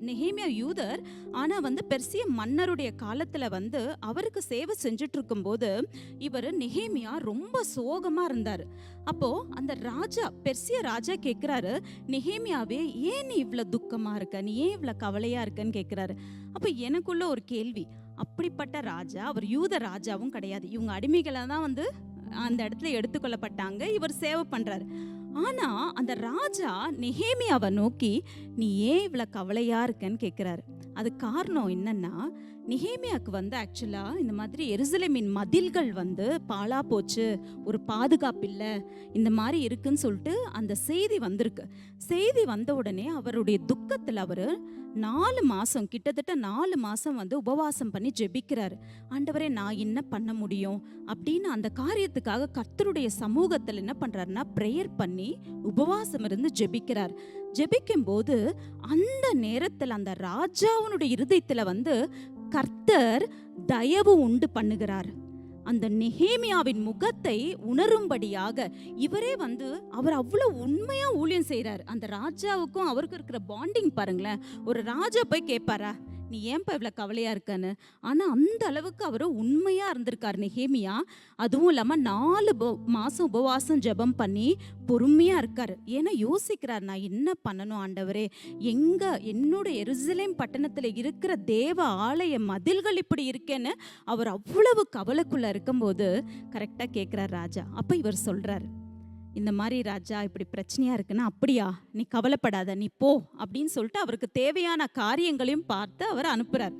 நெகேமியா யூதர். ஆனா பெர்சிய மன்னருடைய காலத்துல அவருக்கு சேவை செஞ்சுட்டு இருக்கும்போது இவர் நெகேமியா ரொம்ப சோகமா இருந்தாரு. அப்போ அந்த ராஜா, பெர்சிய ராஜா கேக்குறாரு, நெகேமியாவே ஏன் நீ இவ்வளவு துக்கமா இருக்க, நீ ஏன் இவ்வளவு கவலையா இருக்கன்னு கேக்குறாரு. அப்ப எனக்குள்ள ஒரு கேள்வி, அப்படிப்பட்ட ராஜா அவர் யூத ராஜாவும் கிடையாது, இவங்க அடிமைகளை தான் அந்த இடத்துல எடுத்துக்கொள்ளப்பட்டாங்க, இவர் சேவை பண்றாரு. ஆனா அந்த ராஜா நெகேமியாவை நோக்கி நீ ஏன் இவ்வளவு கவலையா இருக்கன்னு கேக்குறாரு. அது காரணம் என்னன்னா, நெகேமியாவுக்கு ஆக்சுவலா இந்த மாதிரி எருசலேமின் மதில்கள் பாழா போச்சு, ஒரு பாதுகாப்பு இல்லை, இந்த மாதிரி இருக்குன்னு சொல்லிட்டு அந்த செய்தி வந்திருக்கு. செய்தி வந்த உடனே அவருடைய துக்கத்தில் அவர் 4 மாசம், கிட்டத்தட்ட 4 மாசம் உபவாசம் பண்ணி ஜெபிக்கிறாரு. ஆண்டவரே நான் என்ன பண்ண முடியும் அப்படின்னு அந்த காரியத்துக்காக கர்த்தருடைய சமூகத்தில் என்ன பண்றாருன்னா பிரேயர் பண்ணி உபவாசம் இருந்து ஜெபிக்கிறார். ஜெபிக்கும் போது அந்த நேரத்தில் அந்த ராஜாவுடைய இருதயத்துல கர்த்தர் தயவு உண்டு பண்ணுகிறார். அந்த நெகேமியாவின் முகத்தை உணரும்படியாக இவரே அவர் அவ்வளவு உண்மையா ஊழியம் செய்யறாரு. அந்த ராஜாவுக்கும் அவருக்கு இருக்கிற பாண்டிங் பாருங்களேன். ஒரு ராஜா போய் கேட்பாரா நீ ஏன்பா இவ்வளவு கவலையா இருக்கன்னு? ஆனா அந்த அளவுக்கு அவரு உண்மையா இருந்திருக்காரு நெகேமியா. அதுவும் இல்லாம 4 மாசம் உபவாசம் ஜெபம் பண்ணி பொறுமையா இருக்காரு. ஏன்னா யோசிக்கிறார், நான் என்ன பண்ணணும் ஆண்டவரே, என்னோட எருசலேம் பட்டணத்துல இருக்கிற தேவ ஆலய மதில்கள் இப்படி இருக்கேன்னு அவர் அவ்வளவு கவலைக்குள்ள இருக்கும்போது கரெக்டா கேட்கிறார் ராஜா. அப்ப இவர் சொல்றாரு, இந்த மாதிரி ராஜா இப்படி பிரச்சனையா இருக்குன்னா, அப்படியா, நீ கவலைப்படாத, நீ போ அப்படின்னு சொல்லிட்டு அவருக்கு தேவையான காரியங்களையும் பார்த்து அவர் அனுப்புறார்.